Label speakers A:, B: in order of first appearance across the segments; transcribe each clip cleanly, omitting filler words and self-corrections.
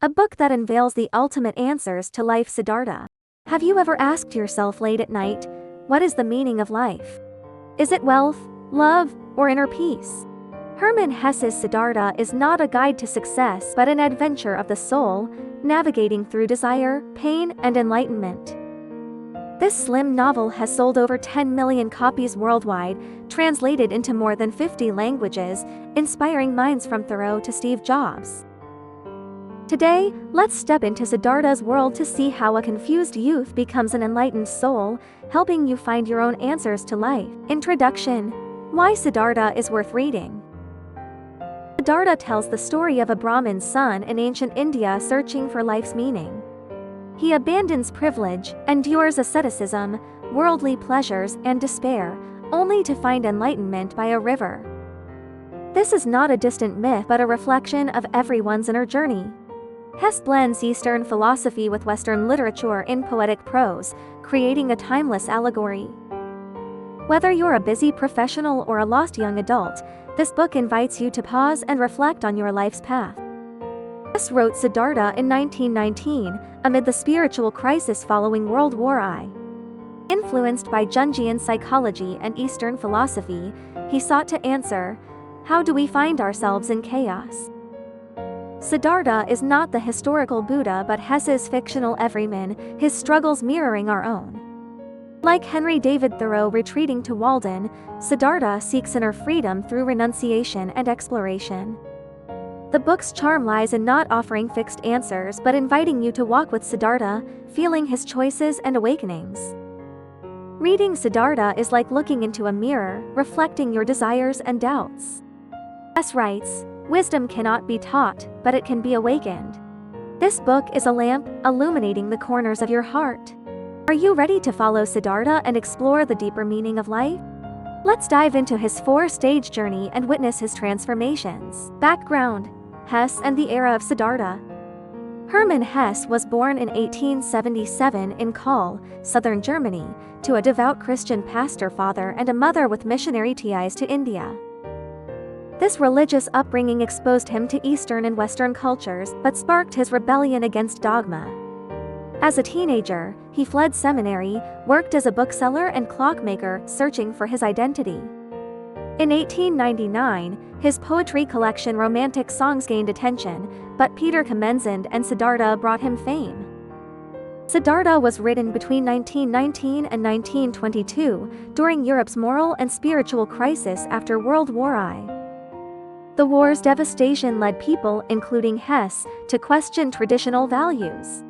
A: a book that unveils the ultimate answers to life. Siddhartha. Have you ever asked yourself late at night, what is the meaning of life? Is it wealth, love, or inner peace? Hermann Hesse's Siddhartha is not a guide to success but an adventure of the soul, navigating through desire, pain, and enlightenment. This slim novel has sold over 10 million copies worldwide, translated into more than 50 languages, inspiring minds from Thoreau to Steve Jobs. Today, let's step into Siddhartha's world to see how a confused youth becomes an enlightened soul, helping you find your own answers to life. Introduction: Why Siddhartha is worth reading. Siddhartha tells the story of a Brahmin's son in ancient India searching for life's meaning. He abandons privilege, endures asceticism, worldly pleasures, and despair, only to find enlightenment by a river. This is not a distant myth but a reflection of everyone's inner journey. Hesse blends Eastern philosophy with Western literature in poetic prose, creating a timeless allegory. Whether you're a busy professional or a lost young adult, this book invites you to pause and reflect on your life's path. Hesse wrote Siddhartha in 1919, amid the spiritual crisis following World War I. Influenced by Jungian psychology and Eastern philosophy, he sought to answer, how do we find ourselves in chaos? Siddhartha is not the historical Buddha but Hesse's fictional everyman, his struggles mirroring our own. Like Henry David Thoreau retreating to Walden, Siddhartha seeks inner freedom through renunciation and exploration. The book's charm lies in not offering fixed answers but inviting you to walk with Siddhartha, feeling his choices and awakenings. Reading Siddhartha is like looking into a mirror, reflecting your desires and doubts. Hesse writes, wisdom cannot be taught, but it can be awakened. This book is a lamp, illuminating the corners of your heart. Are you ready to follow Siddhartha and explore the deeper meaning of life? Let's dive into his four-stage journey and witness his transformations. Background: Hesse and the era of Siddhartha. Hermann Hesse was born in 1877 in Kahl, southern Germany, to a devout Christian pastor father and a mother with missionary ties to India. This religious upbringing exposed him to Eastern and Western cultures but sparked his rebellion against dogma. As a teenager, he fled seminary, worked as a bookseller and clockmaker, searching for his identity. In 1899, his poetry collection Romantic Songs gained attention, but Peter Kamenzind and Siddhartha brought him fame. Siddhartha was written between 1919 and 1922, during Europe's moral and spiritual crisis after World War I. The war's devastation led people, including Hesse, to question traditional values.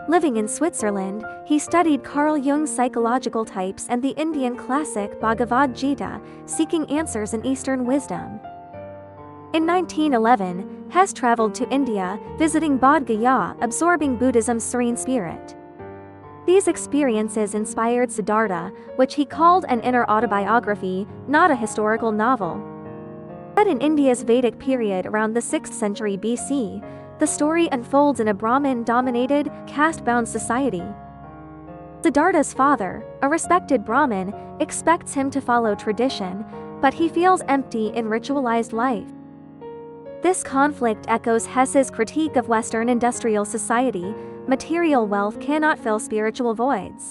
A: Living in Switzerland, he studied Carl Jung's psychological types and the Indian classic Bhagavad Gita, seeking answers in Eastern wisdom. In 1911, Hesse traveled to India, visiting Bodh Gaya, absorbing Buddhism's serene spirit. These experiences inspired Siddhartha, which he called an inner autobiography, not a historical novel. Set in India's Vedic period around the 6th century BC, the story unfolds in a Brahmin-dominated, caste-bound society. Siddhartha's father, a respected Brahmin, expects him to follow tradition, but he feels empty in ritualized life. This conflict echoes Hesse's critique of Western industrial society: material wealth cannot fill spiritual voids.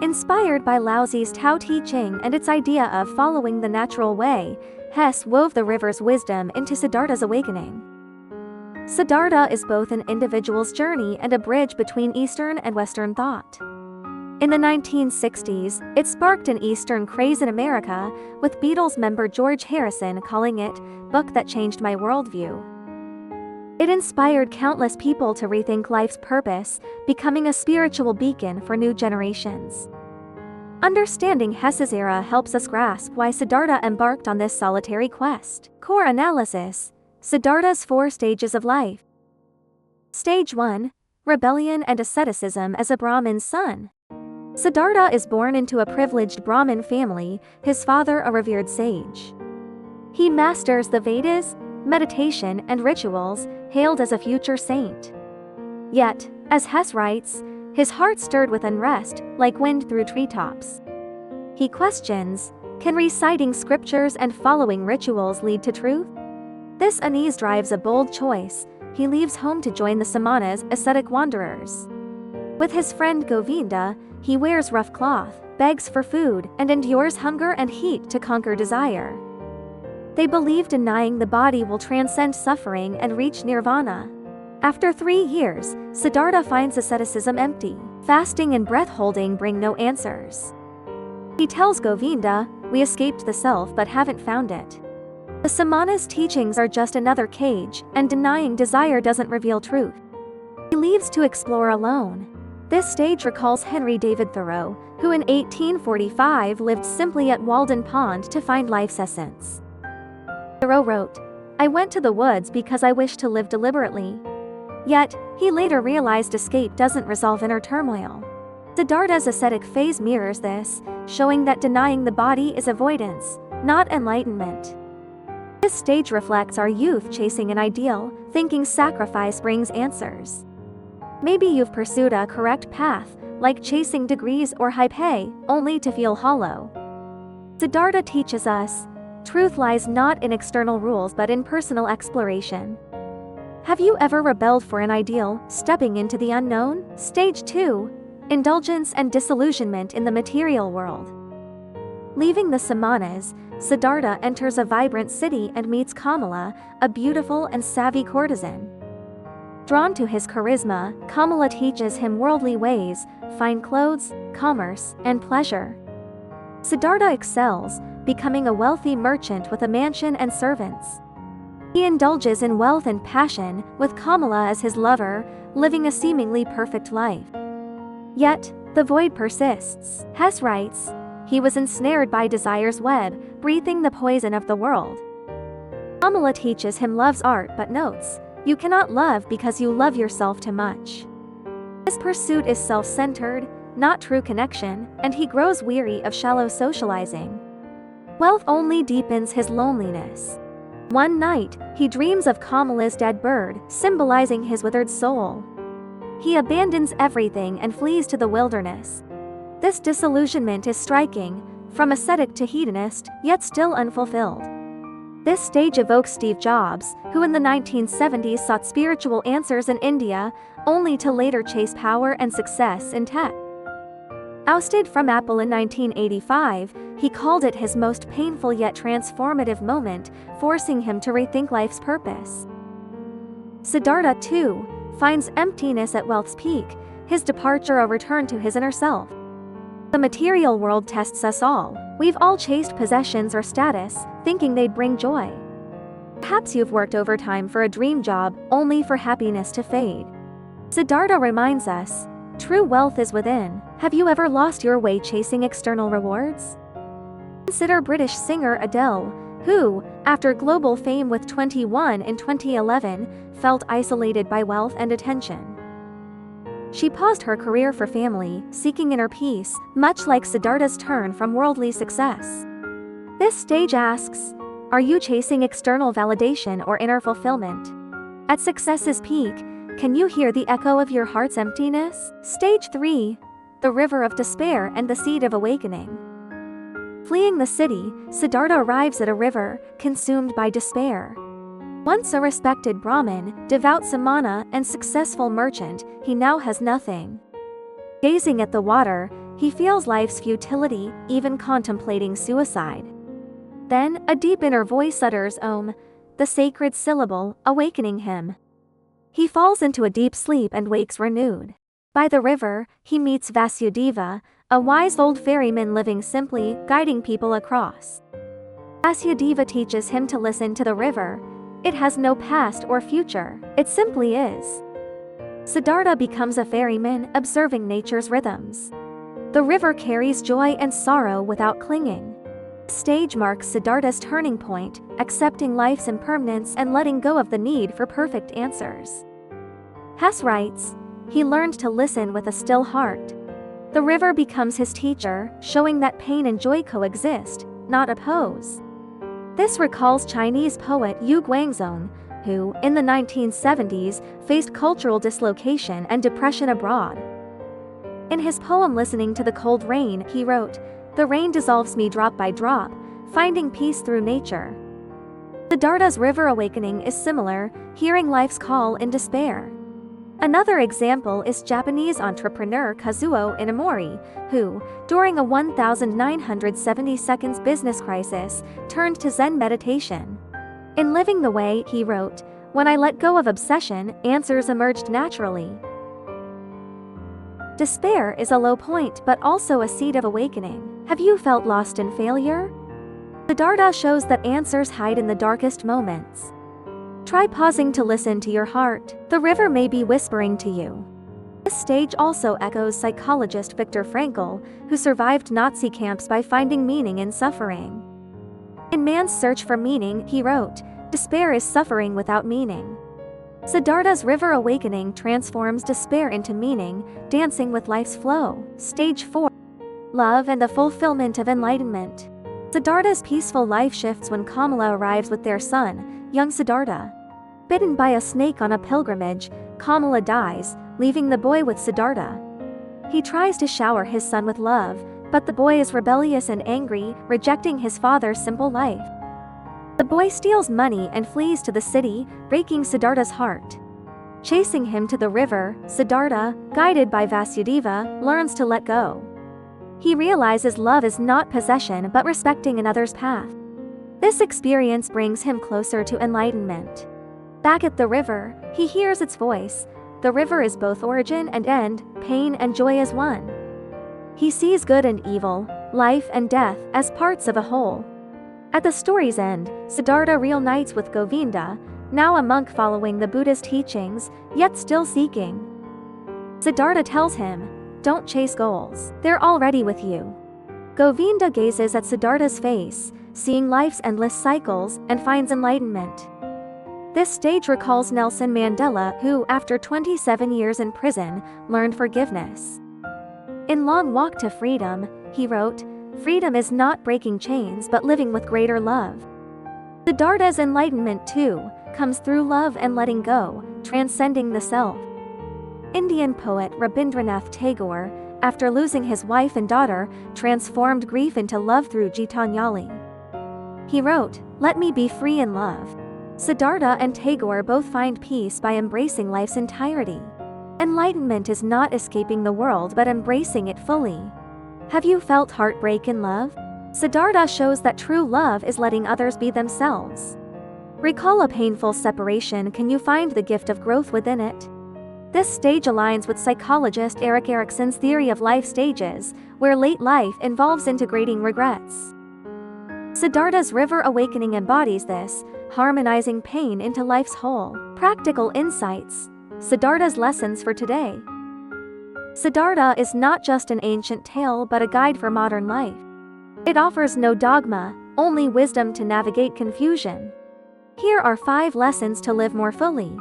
A: Inspired by Laozi's Tao Te Ching and its idea of following the natural way, Hesse wove the river's wisdom into Siddhartha's awakening. Siddhartha is both an individual's journey and a bridge between Eastern and Western thought. In the 1960s, it sparked an Eastern craze in America, with Beatles member George Harrison calling it "book that changed my worldview." It inspired countless people to rethink life's purpose, becoming a spiritual beacon for new generations. Understanding Hesse's era helps us grasp why Siddhartha embarked on this solitary quest. Core analysis: Siddhartha's four stages of life. Stage 1: Rebellion and asceticism as a Brahmin's son. Siddhartha is born into a privileged Brahmin family, his father a revered sage. He masters the Vedas, meditation, and rituals, hailed as a future saint. Yet, as Hesse writes, his heart stirred with unrest, like wind through treetops. He questions, can reciting scriptures and following rituals lead to truth? This unease drives a bold choice. he leaves home to join the samanas, ascetic wanderers. With his friend Govinda, he wears rough cloth, begs for food, and endures hunger and heat to conquer desire. They believe denying the body will transcend suffering and reach nirvana. After 3 years, Siddhartha finds asceticism empty. Fasting and breath-holding bring no answers. He tells Govinda, "We escaped the self but haven't found it." The samana's teachings are just another cage, and denying desire doesn't reveal truth. He leaves to explore alone. This stage recalls Henry David Thoreau, who in 1845 lived simply at Walden Pond to find life's essence. Thoreau wrote, "I went to the woods because I wished to live deliberately." Yet, he later realized escape doesn't resolve inner turmoil. Siddhartha's ascetic phase mirrors this, showing that denying the body is avoidance, not enlightenment. This stage reflects our youth chasing an ideal, thinking sacrifice brings answers. Maybe you've pursued a correct path, like chasing degrees or high pay, only to feel hollow. Siddhartha teaches us, truth lies not in external rules but in personal exploration. Have you ever rebelled for an ideal, stepping into the unknown? Stage 2. Indulgence and disillusionment in the material world. Leaving the samanas, Siddhartha enters a vibrant city and meets Kamala, a beautiful and savvy courtesan. Drawn to his charisma, Kamala teaches him worldly ways, fine clothes, commerce, and pleasure. Siddhartha excels, becoming a wealthy merchant with a mansion and servants. He indulges in wealth and passion, with Kamala as his lover, living a seemingly perfect life. Yet, the void persists. Hesse writes, "He was ensnared by desire's web, breathing the poison of the world." Kamala teaches him love's art but notes, "You cannot love because you love yourself too much." His pursuit is self-centered, not true connection, and he grows weary of shallow socializing. Wealth only deepens his loneliness. One night, he dreams of Kamala's dead bird, symbolizing his withered soul. He abandons everything and flees to the wilderness. This disillusionment is striking, from ascetic to hedonist, yet still unfulfilled. This stage evokes Steve Jobs, who in the 1970s sought spiritual answers in India, only to later chase power and success in tech. Ousted from Apple in 1985, he called it his most painful yet transformative moment, forcing him to rethink life's purpose. Siddhartha, too, finds emptiness at wealth's peak, his departure a return to his inner self. The material world tests us all. We've all chased possessions or status, thinking they'd bring joy. Perhaps you've worked overtime for a dream job, only for happiness to fade. Siddhartha reminds us, true wealth is within. Have you ever lost your way chasing external rewards? Consider British singer Adele, who, after global fame with 21 in 2011, felt isolated by wealth and attention. She paused her career for family, seeking inner peace, much like Siddhartha's turn from worldly success. This stage asks, are you chasing external validation or inner fulfillment? At success's peak, can you hear the echo of your heart's emptiness? Stage 3. The river of despair and the seed of awakening. Fleeing the city, Siddhartha arrives at a river, consumed by despair. Once a respected Brahmin, devout samana, and successful merchant, he now has nothing. Gazing at the water, he feels life's futility, even contemplating suicide. Then, a deep inner voice utters Om, the sacred syllable, awakening him. He falls into a deep sleep and wakes renewed. By the river, he meets Vasudeva, a wise old ferryman living simply, guiding people across. Vasudeva teaches him to listen to the river. It has no past or future, it simply is. Siddhartha becomes a ferryman, observing nature's rhythms. The river carries joy and sorrow without clinging. This stage marks Siddhartha's turning point, accepting life's impermanence and letting go of the need for perfect answers. Hesse writes, he learned to listen with a still heart. The river becomes his teacher, showing that pain and joy coexist, not oppose. This recalls Chinese poet Yu Guangzong, who, in the 1970s, faced cultural dislocation and depression abroad. In his poem Listening to the Cold Rain, he wrote, "The rain dissolves me drop by drop, finding peace through nature." Siddhartha's river awakening is similar, hearing life's call in despair. Another example is Japanese entrepreneur Kazuo Inamori, who, during a 1970 seconds business crisis, turned to Zen meditation. In Living the Way, he wrote, "When I let go of obsession, answers emerged naturally." Despair is a low point but also a seed of awakening. Have you felt lost in failure? Siddhartha shows that answers hide in the darkest moments. Try pausing to listen to your heart. The river may be whispering to you. This stage also echoes psychologist Viktor Frankl, who survived Nazi camps by finding meaning in suffering. In Man's Search for Meaning, he wrote, "Despair is suffering without meaning." Siddhartha's river awakening transforms despair into meaning, dancing with life's flow. Stage 4. Love and the fulfillment of enlightenment. Siddhartha's peaceful life shifts when Kamala arrives with their son, young Siddhartha. Bitten by a snake on a pilgrimage, Kamala dies, leaving the boy with Siddhartha. He tries to shower his son with love, but the boy is rebellious and angry, rejecting his father's simple life. The boy steals money and flees to the city, breaking Siddhartha's heart. Chasing him to the river, Siddhartha, guided by Vasudeva, learns to let go. He realizes love is not possession but respecting another's path. This experience brings him closer to enlightenment. Back at the river, he hears its voice. The river is both origin and end, pain and joy as one. He sees good and evil, life and death, as parts of a whole. At the story's end, Siddhartha reunites with Govinda, now a monk following the Buddha's teachings, yet still seeking. Siddhartha tells him, "Don't chase goals, they're already with you." Govinda gazes at Siddhartha's face, seeing life's endless cycles, and finds enlightenment. This stage recalls Nelson Mandela, who, after 27 years in prison, learned forgiveness. In Long Walk to Freedom, he wrote, "Freedom is not breaking chains but living with greater love." Siddhartha's enlightenment, too, comes through love and letting go, transcending the self. Indian poet Rabindranath Tagore, after losing his wife and daughter, transformed grief into love through Gitanjali. He wrote, "Let me be free in love." Siddhartha and Tagore both find peace by embracing life's entirety. Enlightenment is not escaping the world but embracing it fully. Have you felt heartbreak in love? Siddhartha shows that true love is letting others be themselves. Recall a painful separation. Can you find the gift of growth within it? This stage aligns with psychologist Erik Erikson's theory of life stages, where late life involves integrating regrets. Siddhartha's river awakening embodies this, harmonizing pain into life's whole. Practical insights. Siddhartha's lessons for today. Siddhartha is not just an ancient tale but a guide for modern life. It offers no dogma, only wisdom to navigate confusion. Here are 5 lessons to live more fully.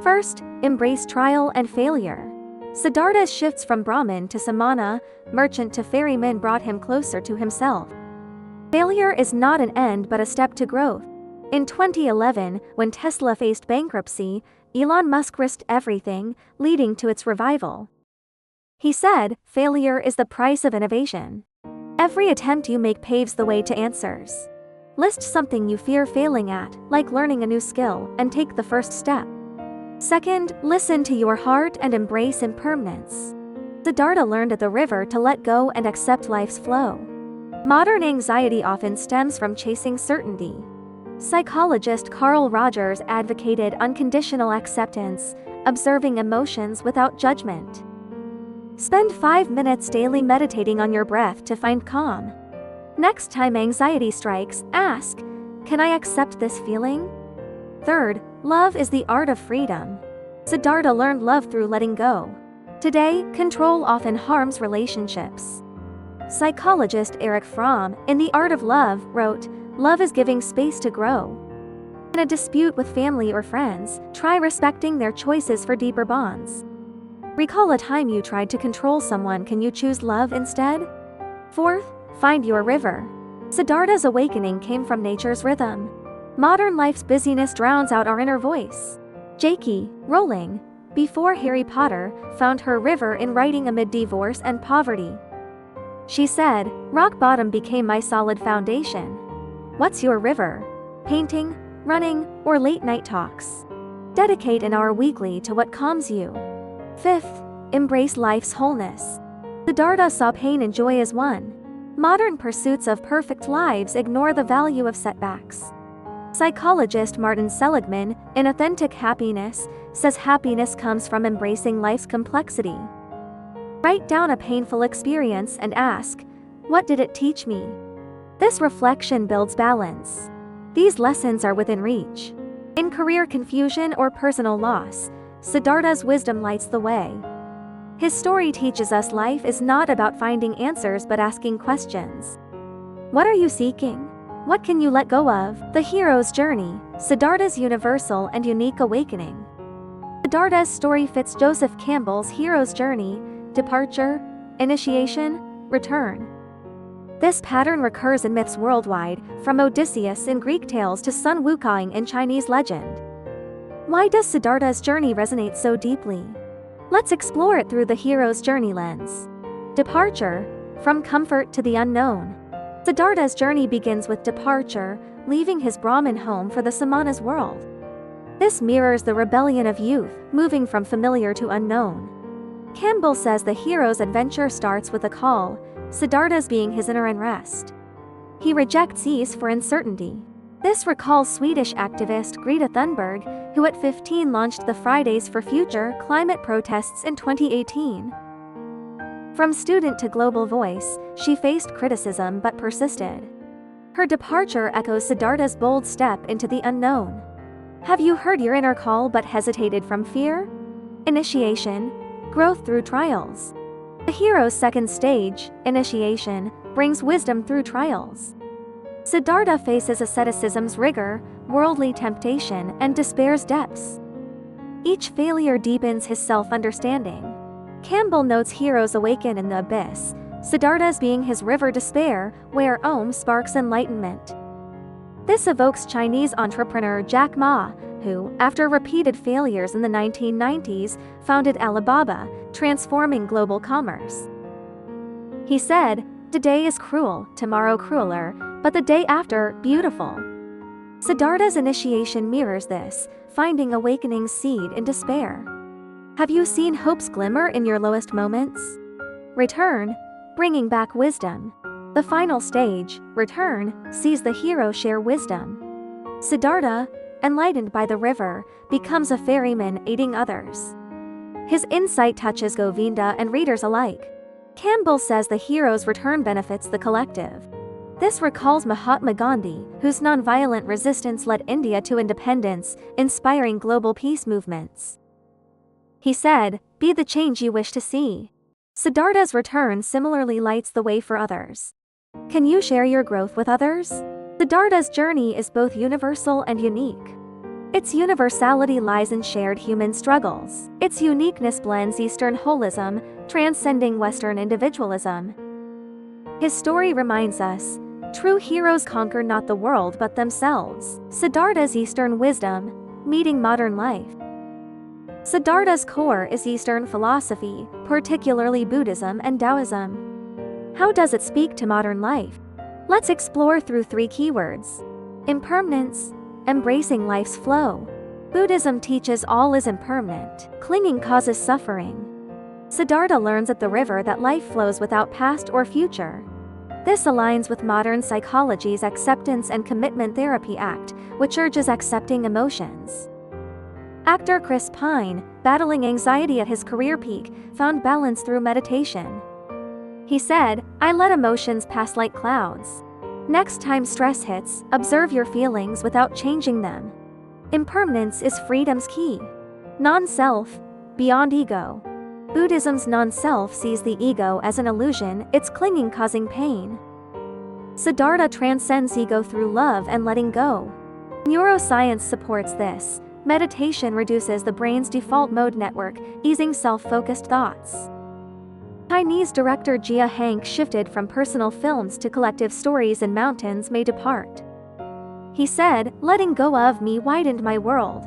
A: First, embrace trial and failure. Siddhartha's shifts from Brahmin to Samana, merchant to ferryman, brought him closer to himself. Failure is not an end but a step to growth. In 2011, when Tesla faced bankruptcy, Elon Musk risked everything, leading to its revival. He said, "Failure is the price of innovation." Every attempt you make paves the way to answers. List something you fear failing at, like learning a new skill, and take the first step. Second, listen to your heart and embrace impermanence. Siddhartha learned at the river to let go and accept life's flow. Modern anxiety often stems from chasing certainty. Psychologist Carl Rogers advocated unconditional acceptance, observing emotions without judgment. Spend 5 minutes daily meditating on your breath to find calm. Next time anxiety strikes, ask, "Can I accept this feeling?" Third, love is the art of freedom. Siddhartha learned love through letting go. Today, control often harms relationships. Psychologist Erich Fromm, in The Art of Love, wrote, "Love is giving space to grow." In a dispute with family or friends, try respecting their choices for deeper bonds. Recall a time you tried to control someone. Can you choose love instead? Fourth, find your river. Siddhartha's awakening came from nature's rhythm. Modern life's busyness drowns out our inner voice. J.K. Rowling, before Harry Potter, found her river in writing amid divorce and poverty. She said, "Rock bottom became my solid foundation." What's your river? Painting, running, or late-night talks. Dedicate an hour weekly to what calms you. 5th, embrace life's wholeness. Siddhartha saw pain and joy as one. Modern pursuits of perfect lives ignore the value of setbacks. Psychologist Martin Seligman, in Authentic Happiness, says happiness comes from embracing life's complexity. Write down a painful experience and ask, what did it teach me? This reflection builds balance. These lessons are within reach. In career confusion or personal loss, Siddhartha's wisdom lights the way. His story teaches us life is not about finding answers but asking questions. What are you seeking? What can you let go of? The hero's journey, Siddhartha's universal and unique awakening. Siddhartha's story fits Joseph Campbell's hero's journey: departure, initiation, return. This pattern recurs in myths worldwide, from Odysseus in Greek tales to Sun Wukong in Chinese legend. Why does Siddhartha's journey resonate so deeply? Let's explore it through the hero's journey lens. Departure, from comfort to the unknown. Siddhartha's journey begins with departure, leaving his Brahmin home for the Samana's world. This mirrors the rebellion of youth, moving from familiar to unknown. Campbell says the hero's adventure starts with a call, Siddhartha's being his inner unrest. He rejects ease for uncertainty. This recalls Swedish activist Greta Thunberg, who at 15 launched the Fridays for Future climate protests in 2018. From student to global voice, she faced criticism but persisted. Her departure echoes Siddhartha's bold step into the unknown. Have you heard your inner call but hesitated from fear? Initiation, growth through trials. The hero's second stage, initiation, brings wisdom through trials. Siddhartha faces asceticism's rigor, worldly temptation, and despair's depths. Each failure deepens his self-understanding. Campbell notes heroes awaken in the abyss, Siddhartha's being his river despair, where Om sparks enlightenment. This evokes Chinese entrepreneur Jack Ma, who, after repeated failures in the 1990s, founded Alibaba, transforming global commerce. He said, "Today is cruel, tomorrow crueler, but the day after, beautiful." Siddhartha's initiation mirrors this, finding awakening's seed in despair. Have you seen hope's glimmer in your lowest moments? Return, bringing back wisdom. The final stage, return, sees the hero share wisdom. Siddhartha, enlightened by the river, becomes a ferryman aiding others. His insight touches Govinda and readers alike. Campbell says the hero's return benefits the collective. This recalls Mahatma Gandhi, whose nonviolent resistance led India to independence, inspiring global peace movements. He said, "Be the change you wish to see." Siddhartha's return similarly lights the way for others. Can you share your growth with others? Siddhartha's journey is both universal and unique. Its universality lies in shared human struggles. Its uniqueness blends Eastern holism, transcending Western individualism. His story reminds us, true heroes conquer not the world but themselves. Siddhartha's Eastern wisdom, meeting modern life. Siddhartha's core is Eastern philosophy, particularly Buddhism and Taoism. How does it speak to modern life? Let's explore through 3 keywords. Impermanence, embracing life's flow. Buddhism teaches all is impermanent, clinging causes suffering. Siddhartha learns at the river that life flows without past or future. This aligns with modern psychology's acceptance and commitment therapy act, which urges accepting emotions. Actor Chris Pine, battling anxiety at his career peak, found balance through meditation. He said, "I let emotions pass like clouds. Next time stress hits, observe your feelings without changing them." Impermanence is freedom's key. Non-self, beyond ego. Buddhism's non-self sees the ego as an illusion, its clinging causing pain. Siddhartha transcends ego through love and letting go. Neuroscience supports this. Meditation reduces the brain's default mode network, easing self-focused thoughts. Chinese director Jia Hank shifted from personal films to collective stories in Mountains May Depart. He said, "Letting go of me widened my world."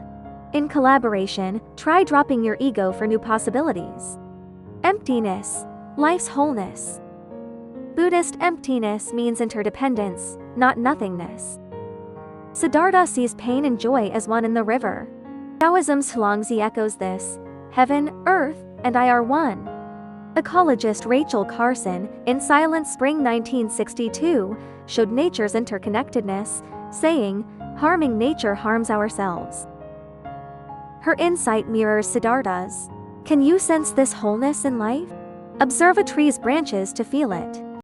A: In collaboration, try dropping your ego for new possibilities. Emptiness, life's wholeness. Buddhist emptiness means interdependence, not nothingness. Siddhartha sees pain and joy as one in the river. Taoism's Huangzi echoes this: heaven, earth, and I are one. Ecologist Rachel Carson, in Silent Spring 1962, showed nature's interconnectedness, saying, "Harming nature harms ourselves." Her insight mirrors Siddhartha's. Can you sense this wholeness in life? Observe a tree's branches to feel it.